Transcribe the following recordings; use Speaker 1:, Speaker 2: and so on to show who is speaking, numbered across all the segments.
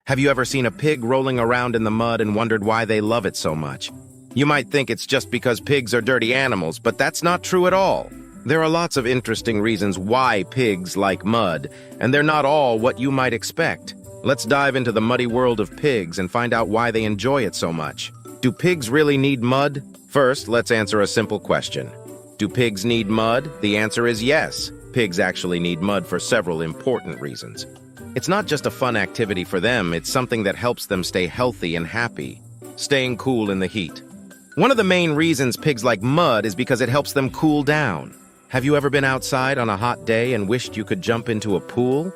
Speaker 1: Have you ever seen a pig rolling around in the mud and wondered why they love it so much? You might think it's just because pigs are dirty animals, but that's not true at all. There are lots of interesting reasons why pigs like mud, and they're not all what you might expect. Let's dive into the muddy world of pigs and find out why they enjoy it so much. Do pigs really need mud? First, let's answer a simple question. Do pigs need mud? The answer is yes. Pigs actually need mud for several important reasons. It's not just a fun activity for them, it's something that helps them stay healthy and happy, staying cool in the heat. One of the main reasons pigs like mud is because it helps them cool down. Have you ever been outside on a hot day and wished you could jump into a pool?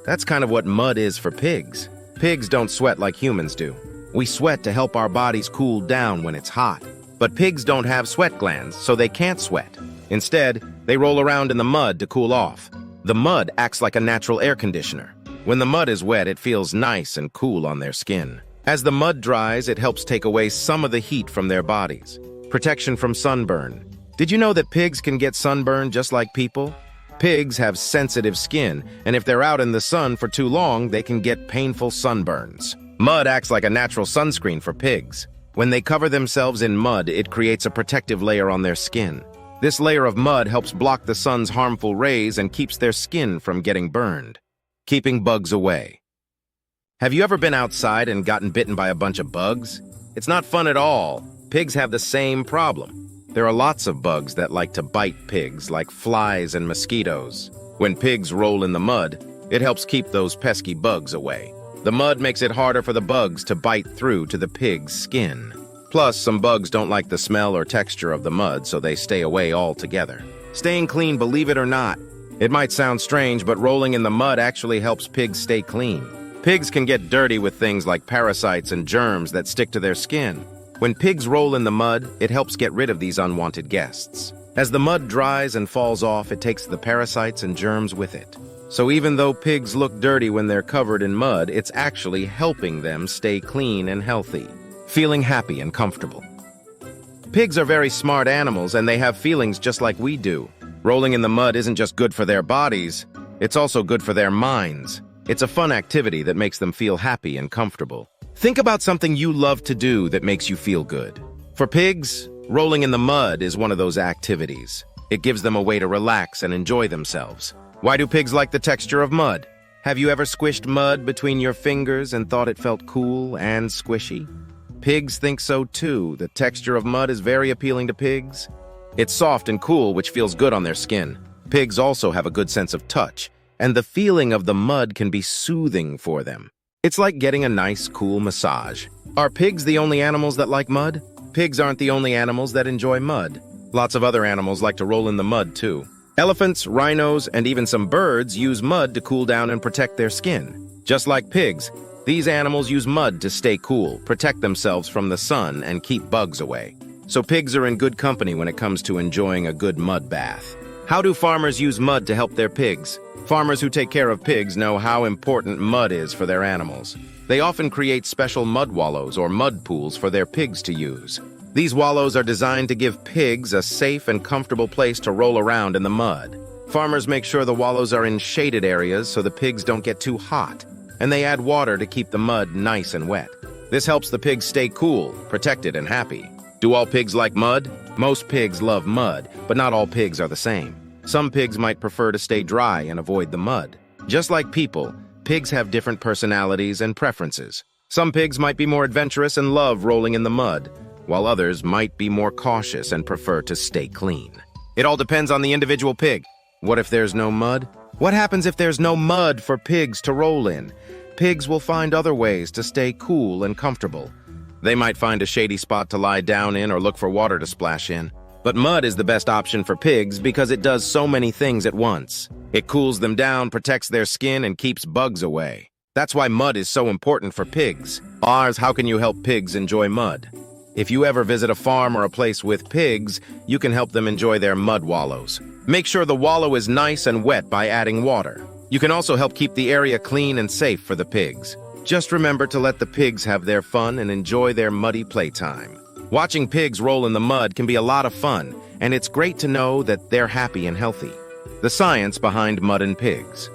Speaker 1: That's kind of what mud is for pigs. Pigs don't sweat like humans do. We sweat to help our bodies cool down when it's hot. But pigs don't have sweat glands, so they can't sweat. Instead, they roll around in the mud to cool off. The mud acts like a natural air conditioner. When the mud is wet, it feels nice and cool on their skin. As the mud dries, it helps take away some of the heat from their bodies. Protection from sunburn. Did you know that pigs can get sunburned just like people? Pigs have sensitive skin, and if they're out in the sun for too long, they can get painful sunburns. Mud acts like a natural sunscreen for pigs. When they cover themselves in mud, it creates a protective layer on their skin. This layer of mud helps block the sun's harmful rays and keeps their skin from getting burned. Keeping bugs away. Have you ever been outside and gotten bitten by a bunch of bugs? It's not fun at all. Pigs have the same problem. There are lots of bugs that like to bite pigs, like flies and mosquitoes. When pigs roll in the mud, it helps keep those pesky bugs away. The mud makes it harder for the bugs to bite through to the pig's skin. Plus, some bugs don't like the smell or texture of the mud, so they stay away altogether. Staying clean, believe it or not. It might sound strange, but rolling in the mud actually helps pigs stay clean. Pigs can get dirty with things like parasites and germs that stick to their skin. When pigs roll in the mud, it helps get rid of these unwanted guests. As the mud dries and falls off, it takes the parasites and germs with it. So even though pigs look dirty when they're covered in mud, it's actually helping them stay clean and healthy, feeling happy and comfortable. Pigs are very smart animals, and they have feelings just like we do. Rolling in the mud isn't just good for their bodies, it's also good for their minds. It's a fun activity that makes them feel happy and comfortable. Think about something you love to do that makes you feel good. For pigs, rolling in the mud is one of those activities. It gives them a way to relax and enjoy themselves. Why do pigs like the texture of mud? Have you ever squished mud between your fingers and thought it felt cool and squishy? Pigs think so too. The texture of mud is very appealing to pigs. It's soft and cool, which feels good on their skin. Pigs also have a good sense of touch, and the feeling of the mud can be soothing for them. It's like getting a nice, cool massage. Are pigs the only animals that like mud? Pigs aren't the only animals that enjoy mud. Lots of other animals like to roll in the mud too. Elephants, rhinos, and even some birds use mud to cool down and protect their skin. Just like pigs, these animals use mud to stay cool, protect themselves from the sun, and keep bugs away. So pigs are in good company when it comes to enjoying a good mud bath. How do farmers use mud to help their pigs? Farmers who take care of pigs know how important mud is for their animals. They often create special mud wallows or mud pools for their pigs to use. These wallows are designed to give pigs a safe and comfortable place to roll around in the mud. Farmers make sure the wallows are in shaded areas so the pigs don't get too hot, and they add water to keep the mud nice and wet. This helps the pigs stay cool, protected, and happy. Do all pigs like mud? Most pigs love mud, but not all pigs are the same. Some pigs might prefer to stay dry and avoid the mud. Just like people, pigs have different personalities and preferences. Some pigs might be more adventurous and love rolling in the mud, while others might be more cautious and prefer to stay clean. It all depends on the individual pig. What if there's no mud? What happens if there's no mud for pigs to roll in? Pigs will find other ways to stay cool and comfortable. They might find a shady spot to lie down in or look for water to splash in. But mud is the best option for pigs because it does so many things at once. It cools them down, protects their skin, and keeps bugs away. That's why mud is so important for pigs. How can you help pigs enjoy mud? If you ever visit a farm or a place with pigs, you can help them enjoy their mud wallows. Make sure the wallow is nice and wet by adding water. You can also help keep the area clean and safe for the pigs. Just remember to let the pigs have their fun and enjoy their muddy playtime. Watching pigs roll in the mud can be a lot of fun, and it's great to know that they're happy and healthy. The science behind mud and pigs.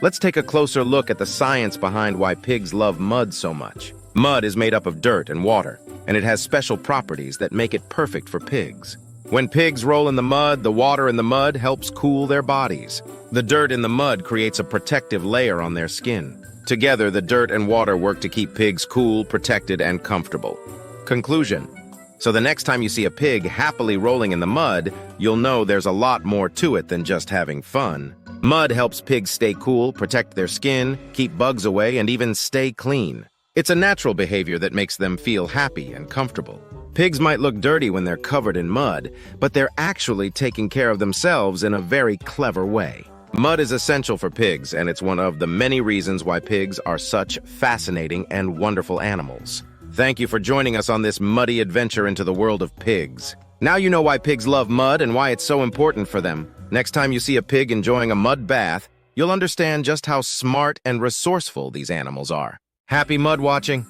Speaker 1: Let's take a closer look at the science behind why pigs love mud so much. Mud is made up of dirt and water, and it has special properties that make it perfect for pigs. When pigs roll in the mud, the water in the mud helps cool their bodies. The dirt in the mud creates a protective layer on their skin. Together, the dirt and water work to keep pigs cool, protected, and comfortable. Conclusion. So the next time you see a pig happily rolling in the mud, you'll know there's a lot more to it than just having fun. Mud helps pigs stay cool, protect their skin, keep bugs away, and even stay clean. It's a natural behavior that makes them feel happy and comfortable. Pigs might look dirty when they're covered in mud, but they're actually taking care of themselves in a very clever way. Mud is essential for pigs, and it's one of the many reasons why pigs are such fascinating and wonderful animals. Thank you for joining us on this muddy adventure into the world of pigs. Now you know why pigs love mud and why it's so important for them. Next time you see a pig enjoying a mud bath, you'll understand just how smart and resourceful these animals are. Happy mud watching!